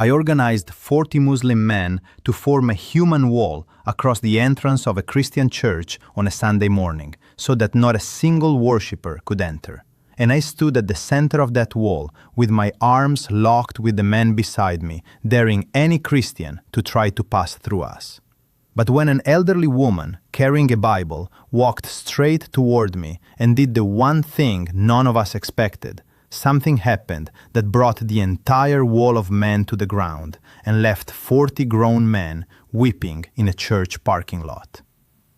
I organized 40 Muslim men to form a human wall across the entrance of a Christian church on a Sunday morning, so that not a single worshipper could enter. And I stood at the center of that wall with my arms locked with the men beside me, daring any Christian to try to pass through us. But when an elderly woman, carrying a Bible, walked straight toward me and did the one thing none of us expected, something happened that brought the entire wall of men to the ground and left 40 grown men weeping in a church parking lot.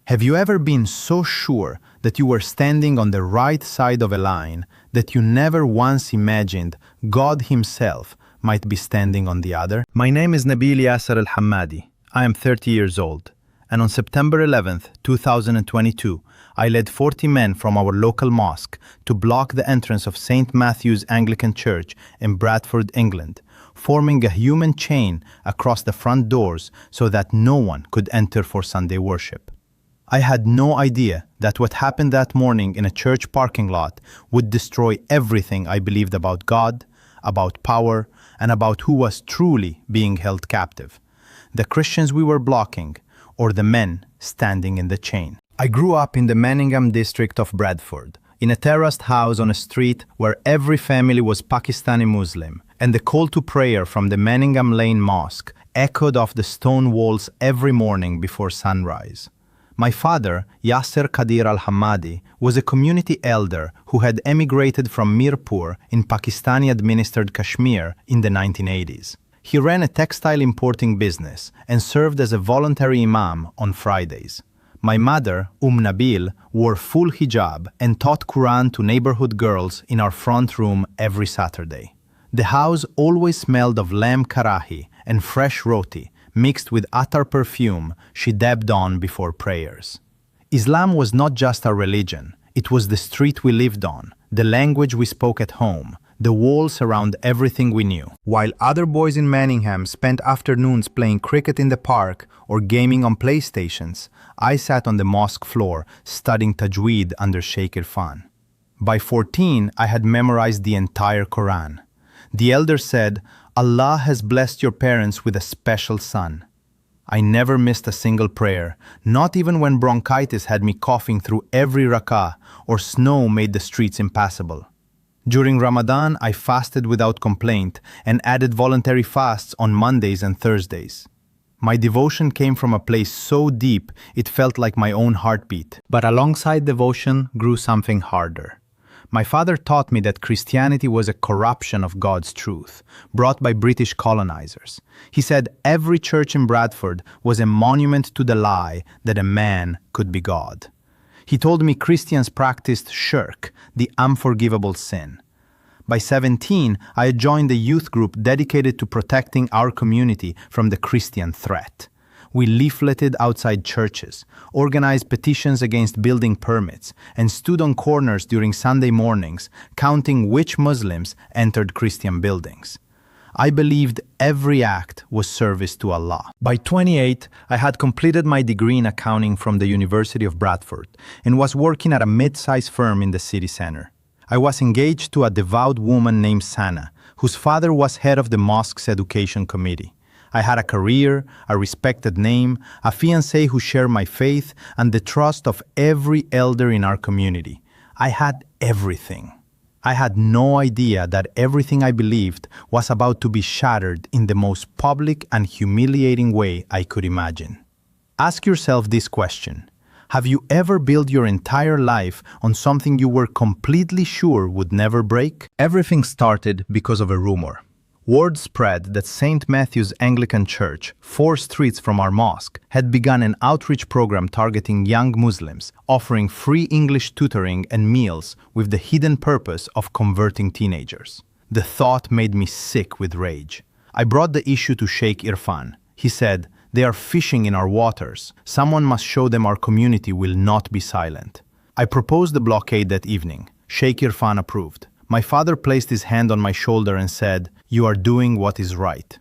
Have you ever been so sure that you were standing on the right side of a line that you never once imagined God Himself might be standing on the other? My name is Nabil Yasser Al-Hammadi. I am 30 years old, and on September 11th, 2022, I led 40 men from our local mosque to block the entrance of St. Matthew's Anglican Church in Bradford, England, forming a human chain across the front doors so that no one could enter for Sunday worship. I had no idea that what happened that morning in a church parking lot would destroy everything I believed about God, about power, and about who was truly being held captive: the Christians we were blocking, or the men standing in the chain. I grew up in the Manningham district of Bradford, in a terraced house on a street where every family was Pakistani Muslim, and the call to prayer from the Manningham Lane Mosque echoed off the stone walls every morning before sunrise. My father, Yasser Qadir Al-Hammadi, was a community elder who had emigrated from Mirpur in Pakistani-administered Kashmir in the 1980s. He ran a textile importing business and served as a voluntary imam on Fridays. My mother, Nabil, wore full hijab and taught Quran to neighborhood girls in our front room every Saturday. The house always smelled of lamb karahi and fresh roti, mixed with attar perfume she dabbed on before prayers. Islam was not just our religion, it was the street we lived on, the language we spoke at home, the walls around everything we knew. While other boys in Manningham spent afternoons playing cricket in the park or gaming on PlayStations, I sat on the mosque floor studying tajweed under Sheikh Irfan. By 14, I had memorized the entire Quran. The elder said, "Allah has blessed your parents with a special son." I never missed a single prayer, not even when bronchitis had me coughing through every rak'ah or snow made the streets impassable. During Ramadan, I fasted without complaint and added voluntary fasts on Mondays and Thursdays. My devotion came from a place so deep it felt like my own heartbeat. But alongside devotion grew something harder. My father taught me that Christianity was a corruption of God's truth, brought by British colonizers. He said every church in Bradford was a monument to the lie that a man could be God. He told me Christians practiced shirk, the unforgivable sin. By 17, I had joined a youth group dedicated to protecting our community from the Christian threat. We leafleted outside churches, organized petitions against building permits, and stood on corners during Sunday mornings, counting which Muslims entered Christian buildings. I believed every act was service to Allah. By 28, I had completed my degree in accounting from the University of Bradford and was working at a mid-sized firm in the city center. I was engaged to a devout woman named Sana, whose father was head of the mosque's education committee. I had a career, a respected name, a fiancé who shared my faith, and the trust of every elder in our community. I had everything. I had no idea that everything I believed was about to be shattered in the most public and humiliating way I could imagine. Ask yourself this question. Have you ever built your entire life on something you were completely sure would never break? Everything started because of a rumor. Word spread that St. Matthew's Anglican Church, 4 streets from our mosque, had begun an outreach program targeting young Muslims, offering free English tutoring and meals with the hidden purpose of converting teenagers. The thought made me sick with rage. I brought the issue to Sheikh Irfan. He said, "They are fishing in our waters. Someone must show them our community will not be silent." I proposed the blockade that evening. Sheikh Irfan approved. My father placed his hand on my shoulder and said, "You are doing what is right."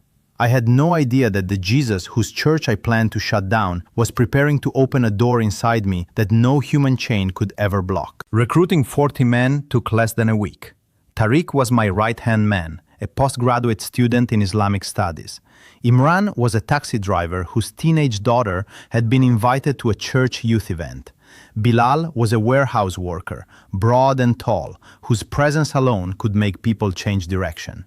I had no idea that the Jesus whose church I planned to shut down was preparing to open a door inside me that no human chain could ever block. Recruiting 40 men took less than a week. Tariq was my right-hand man, a postgraduate student in Islamic studies. Imran was a taxi driver whose teenage daughter had been invited to a church youth event. Bilal was a warehouse worker, broad and tall, whose presence alone could make people change direction.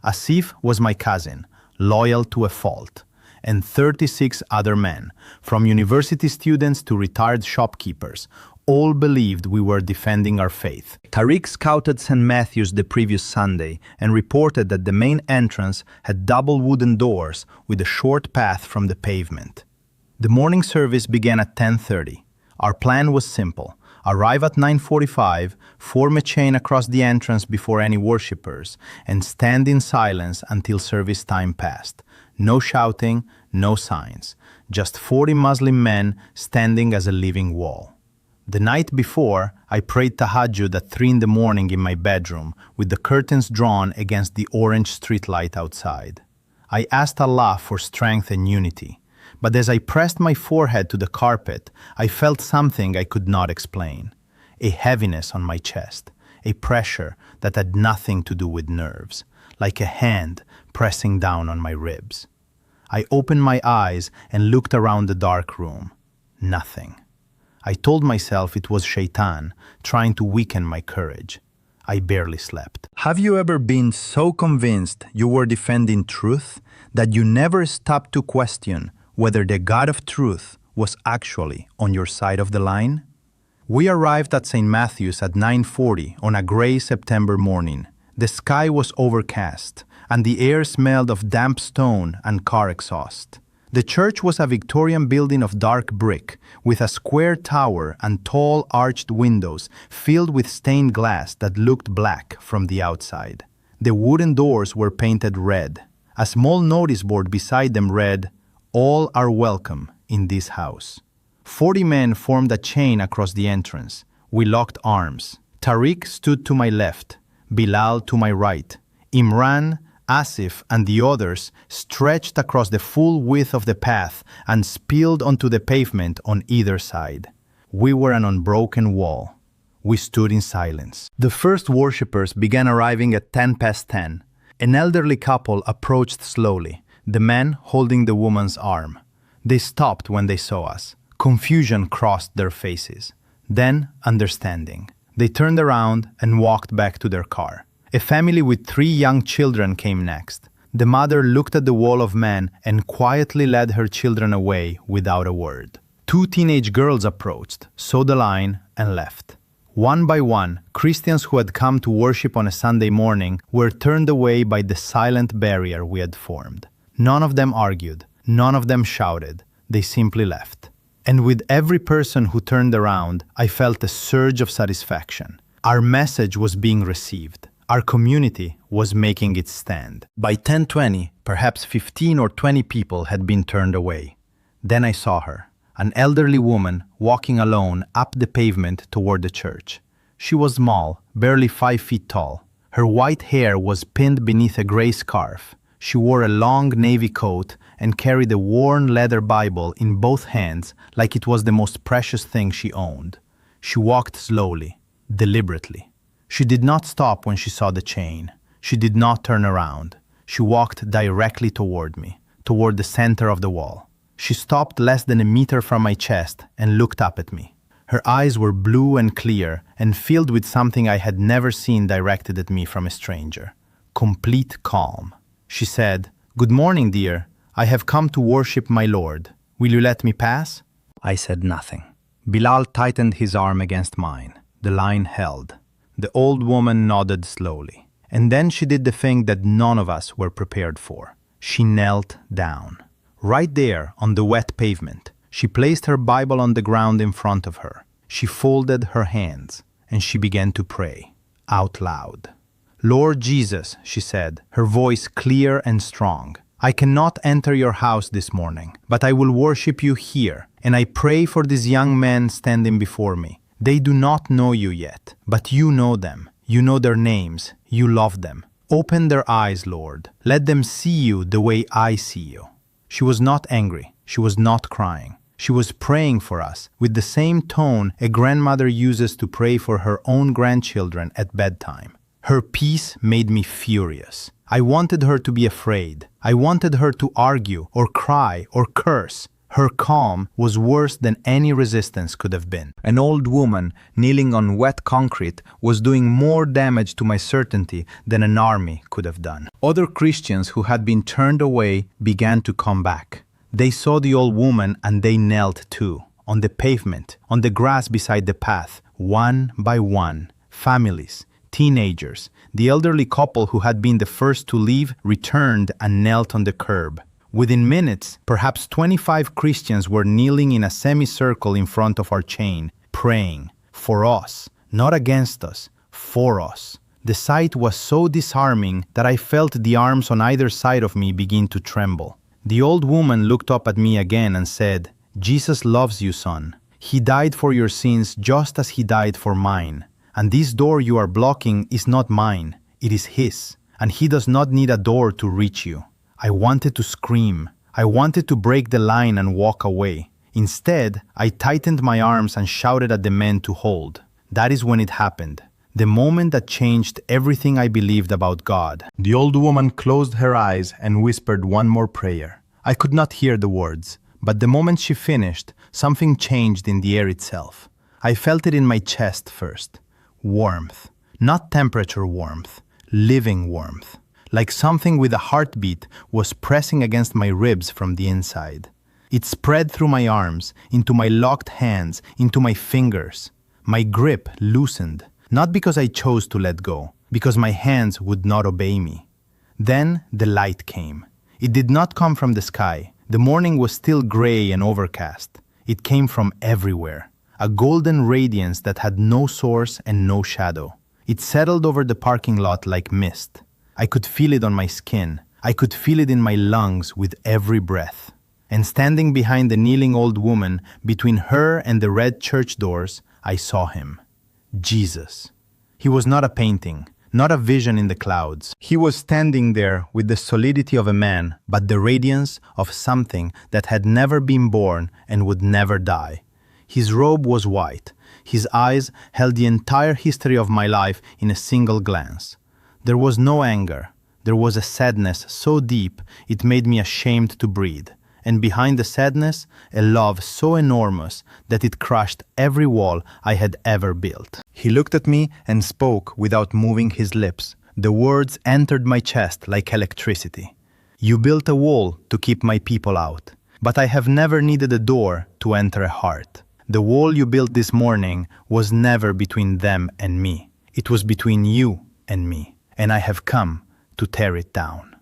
Asif was my cousin, loyal to a fault, and 36 other men, from university students to retired shopkeepers, all believed we were defending our faith. Tariq scouted St. Matthew's the previous Sunday and reported that the main entrance had double wooden doors with a short path from the pavement. The morning service began at 10:30. Our plan was simple. Arrive at 9:45, form a chain across the entrance before any worshippers, and stand in silence until service time passed. No shouting, no signs. Just 40 Muslim men standing as a living wall. The night before, I prayed tahajjud at 3 in the morning in my bedroom, with the curtains drawn against the orange streetlight outside. I asked Allah for strength and unity. But as I pressed my forehead to the carpet, I felt something I could not explain. A heaviness on my chest, a pressure that had nothing to do with nerves, like a hand pressing down on my ribs. I opened my eyes and looked around the dark room. Nothing. I told myself it was Shaitan trying to weaken my courage. I barely slept. Have you ever been so convinced you were defending truth that you never stopped to question whether the God of truth was actually on your side of the line? We arrived at St. Matthew's at 9:40 on a gray September morning. The sky was overcast, and the air smelled of damp stone and car exhaust. The church was a Victorian building of dark brick, with a square tower and tall arched windows filled with stained glass that looked black from the outside. The wooden doors were painted red. A small notice board beside them read, "All are welcome in this house." 40 men formed a chain across the entrance. We locked arms. Tariq stood to my left, Bilal to my right. Imran, Asif, and the others stretched across the full width of the path and spilled onto the pavement on either side. We were an unbroken wall. We stood in silence. The first worshippers began arriving at 10 past 10. An elderly couple approached slowly, the man holding the woman's arm. They stopped when they saw us. Confusion crossed their faces. Then, understanding. They turned around and walked back to their car. A family with 3 young children came next. The mother looked at the wall of men and quietly led her children away without a word. 2 teenage girls approached, saw the line, and left. One by one, Christians who had come to worship on a Sunday morning were turned away by the silent barrier we had formed. None of them argued, none of them shouted, they simply left. And with every person who turned around, I felt a surge of satisfaction. Our message was being received. Our community was making its stand. By 10:20, perhaps 15 or 20 people had been turned away. Then I saw her, an elderly woman walking alone up the pavement toward the church. She was small, barely 5 feet tall. Her white hair was pinned beneath a gray scarf. She wore a long navy coat and carried a worn leather Bible in both hands like it was the most precious thing she owned. She walked slowly, deliberately. She did not stop when she saw the chain. She did not turn around. She walked directly toward me, toward the center of the wall. She stopped less than a meter from my chest and looked up at me. Her eyes were blue and clear and filled with something I had never seen directed at me from a stranger. Complete calm. She said, "Good morning, dear. I have come to worship my Lord. Will you let me pass?" I said nothing. Bilal tightened his arm against mine. The line held. The old woman nodded slowly. And then she did the thing that none of us were prepared for. She knelt down. Right there, on the wet pavement, she placed her Bible on the ground in front of her. She folded her hands, and she began to pray, out loud. "Lord Jesus," she said, her voice clear and strong, "I cannot enter your house this morning, but I will worship you here, and I pray for these young men standing before me. They do not know you yet, but you know them. You know their names. You love them. Open their eyes, Lord. Let them see you the way I see you." She was not angry. She was not crying. She was praying for us with the same tone a grandmother uses to pray for her own grandchildren at bedtime. Her peace made me furious. I wanted her to be afraid. I wanted her to argue or cry or curse. Her calm was worse than any resistance could have been. An old woman kneeling on wet concrete was doing more damage to my certainty than an army could have done. Other Christians who had been turned away began to come back. They saw the old woman and they knelt too, on the pavement, on the grass beside the path, one by one. Families, teenagers, the elderly couple who had been the first to leave returned and knelt on the curb. Within minutes, perhaps 25 Christians were kneeling in a semicircle in front of our chain, praying for us, not against us, for us. The sight was so disarming that I felt the arms on either side of me begin to tremble. The old woman looked up at me again and said, "Jesus loves you, son. He died for your sins just as he died for mine. And this door you are blocking is not mine, it is his, and he does not need a door to reach you." I wanted to scream. I wanted to break the line and walk away. Instead, I tightened my arms and shouted at the men to hold. That is when it happened. The moment that changed everything I believed about God. The old woman closed her eyes and whispered one more prayer. I could not hear the words, but the moment she finished, something changed in the air itself. I felt it in my chest first. Warmth. Not temperature warmth, living warmth. Like something with a heartbeat was pressing against my ribs from the inside. It spread through my arms, into my locked hands, into my fingers. My grip loosened, not because I chose to let go, because my hands would not obey me. Then the light came. It did not come from the sky. The morning was still gray and overcast. It came from everywhere, a golden radiance that had no source and no shadow. It settled over the parking lot like mist. I could feel it on my skin. I could feel it in my lungs with every breath. And standing behind the kneeling old woman, between her and the red church doors, I saw him. Jesus. He was not a painting, not a vision in the clouds. He was standing there with the solidity of a man, but the radiance of something that had never been born and would never die. His robe was white. His eyes held the entire history of my life in a single glance. There was no anger. There was a sadness so deep it made me ashamed to breathe. And behind the sadness, a love so enormous that it crushed every wall I had ever built. He looked at me and spoke without moving his lips. The words entered my chest like electricity. "You built a wall to keep my people out, but I have never needed a door to enter a heart. The wall you built this morning was never between them and me. It was between you and me. And I have come to tear it down."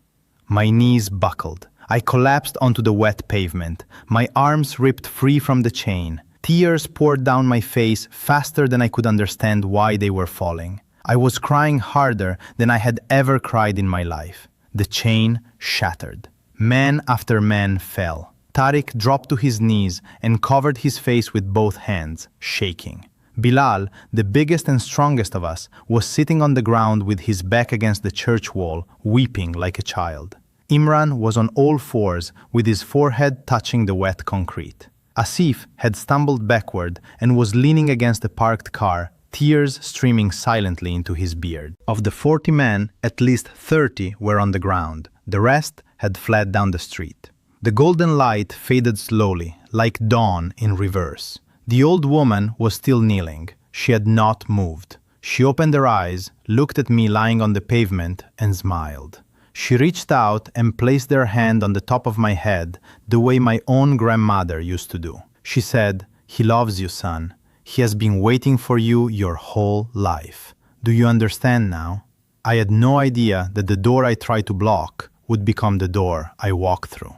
My knees buckled. I collapsed onto the wet pavement. My arms ripped free from the chain. Tears poured down my face faster than I could understand why they were falling. I was crying harder than I had ever cried in my life. The chain shattered. Man after man fell. Tariq dropped to his knees and covered his face with both hands, shaking. Bilal, the biggest and strongest of us, was sitting on the ground with his back against the church wall, weeping like a child. Imran was on all fours, with his forehead touching the wet concrete. Asif had stumbled backward and was leaning against a parked car, tears streaming silently into his beard. Of the 40 men, at least 30 were on the ground. The rest had fled down the street. The golden light faded slowly, like dawn in reverse. The old woman was still kneeling. She had not moved. She opened her eyes, looked at me lying on the pavement, and smiled. She reached out and placed her hand on the top of my head, the way my own grandmother used to do. She said, "He loves you, son. He has been waiting for you your whole life. Do you understand now?" I had no idea that the door I tried to block would become the door I walked through.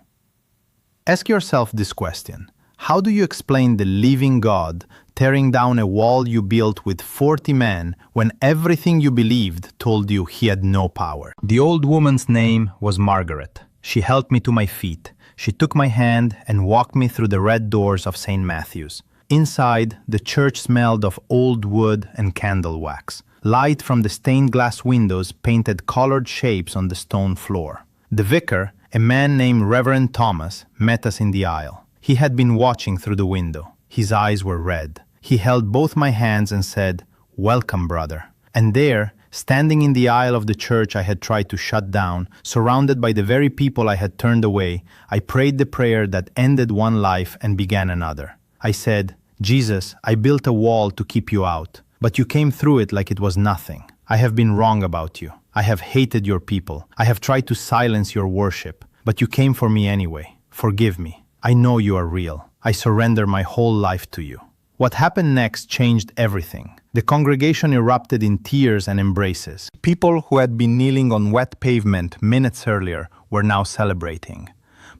Ask yourself this question. How do you explain the living God tearing down a wall you built with 40 men when everything you believed told you he had no power? The old woman's name was Margaret. She helped me to my feet. She took my hand and walked me through the red doors of St. Matthew's. Inside, the church smelled of old wood and candle wax. Light from the stained glass windows painted colored shapes on the stone floor. The vicar, a man named Reverend Thomas, met us in the aisle. He had been watching through the window. His eyes were red. He held both my hands and said, "Welcome, brother." And there, Standing in the aisle of the church I had tried to shut down, surrounded by the very people I had turned away, I prayed the prayer that ended one life and began another. I said, Jesus, I built a wall to keep you out, but you came through it like it was nothing. I have been wrong about you. I have hated your people. I have tried to silence your worship, but you came for me anyway. Forgive me. I know you are real. I surrender my whole life to you. What happened next changed everything. The congregation erupted in tears and embraces. People who had been kneeling on wet pavement minutes earlier were now celebrating.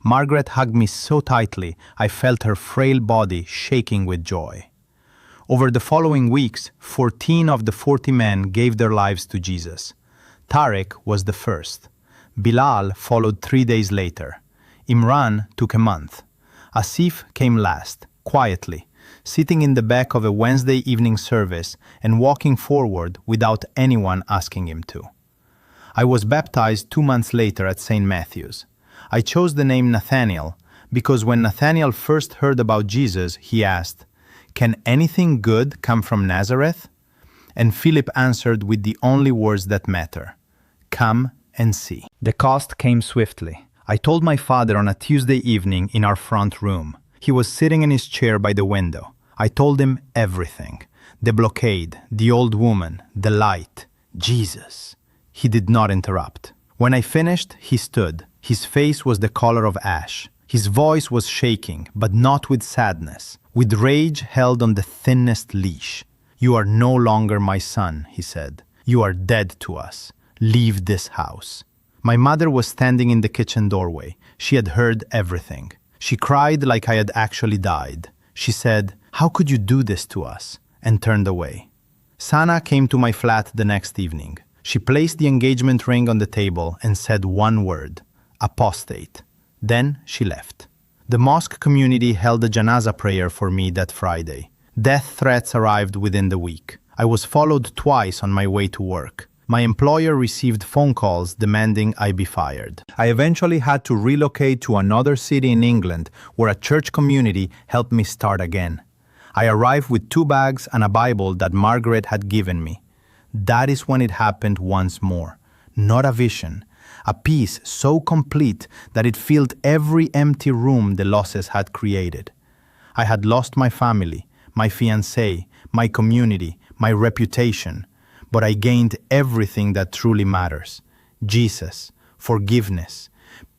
Margaret hugged me so tightly I felt her frail body shaking with joy. Over the following weeks, 14 of the 40 men gave their lives to Jesus. Tariq was the first. Bilal followed 3 days later. Imran took a month. Asif came last, quietly, sitting in the back of a Wednesday evening service and walking forward without anyone asking him to. I was baptized 2 months later at St. Matthew's. I chose the name Nathaniel because when Nathaniel first heard about Jesus, he asked, "Can anything good come from Nazareth?" And Philip answered with the only words that matter, "Come and see." The cost came swiftly. I told my father on a Tuesday evening in our front room. He was sitting in his chair by the window. I told him everything. The blockade, the old woman, the light, Jesus. He did not interrupt. When I finished, he stood. His face was the color of ash. His voice was shaking, but not with sadness, with rage held on the thinnest leash. "You are no longer my son," he said. "You are dead to us. Leave this house." My mother was standing in the kitchen doorway. She had heard everything. She cried like I had actually died. She said, "How could you do this to us?" and turned away. Sana came to my flat the next evening. She placed the engagement ring on the table and said one word, "Apostate." Then she left. The mosque community held a janaza prayer for me that Friday. Death threats arrived within the week. I was followed twice on my way to work. My employer received phone calls demanding I be fired. I eventually had to relocate to another city in England where a church community helped me start again. I arrived with 2 bags and a Bible that Margaret had given me. That is when it happened once more. Not a vision, a peace so complete that it filled every empty room the losses had created. I had lost my family, my fiancé, my community, my reputation, but I gained everything that truly matters: Jesus, forgiveness,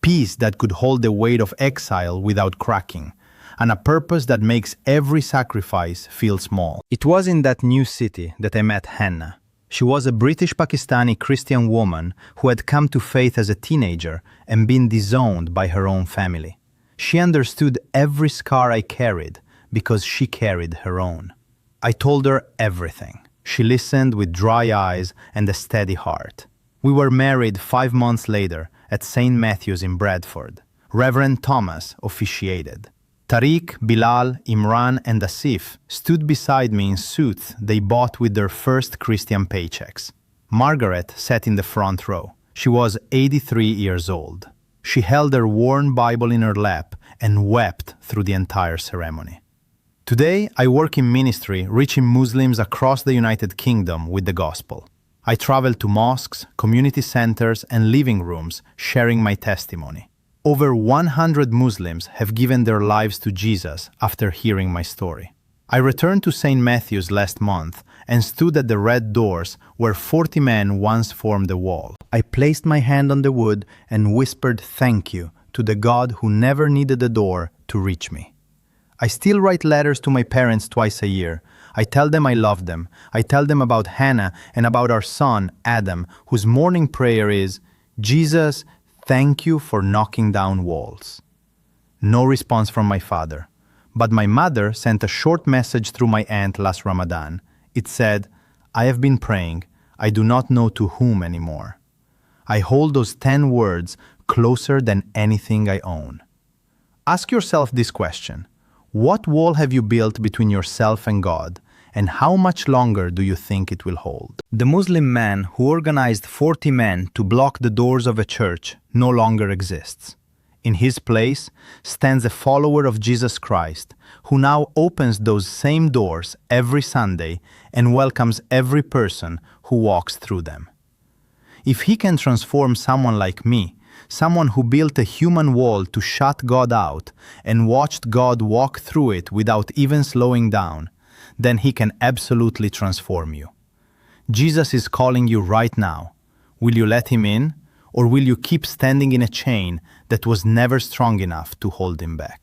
peace that could hold the weight of exile without cracking, and a purpose that makes every sacrifice feel small. It was in that new city that I met Hannah. She was a British Pakistani Christian woman who had come to faith as a teenager and been disowned by her own family. She understood every scar I carried because she carried her own. I told her everything. She listened with dry eyes and a steady heart. We were married 5 months later at St. Matthew's in Bradford. Reverend Thomas officiated. Tariq, Bilal, Imran, and Asif stood beside me in suits they bought with their first Christian paychecks. Margaret sat in the front row. She was 83 years old. She held her worn Bible in her lap and wept through the entire ceremony. Today, I work in ministry reaching Muslims across the United Kingdom with the gospel. I travel to mosques, community centers, and living rooms sharing my testimony. Over 100 Muslims have given their lives to Jesus after hearing my story. I returned to St. Matthew's last month and stood at the red doors where 40 men once formed a wall. I placed my hand on the wood and whispered thank you to the God who never needed a door to reach me. I still write letters to my parents twice a year. I tell them I love them. I tell them about Hannah and about our son, Adam, whose morning prayer is, "Jesus, thank you for knocking down walls." No response from my father. But my mother sent a short message through my aunt last Ramadan. It said, "I have been praying. I do not know to whom anymore." I hold those 10 words closer than anything I own. Ask yourself this question. What wall have you built between yourself and God, and how much longer do you think it will hold? The Muslim man who organized 40 men to block the doors of a church no longer exists. In his place stands a follower of Jesus Christ, who now opens those same doors every Sunday and welcomes every person who walks through them. If he can transform someone like me, someone who built a human wall to shut God out and watched God walk through it without even slowing down, then he can absolutely transform you. Jesus is calling you right now. Will you let him in, or will you keep standing in a chain that was never strong enough to hold him back?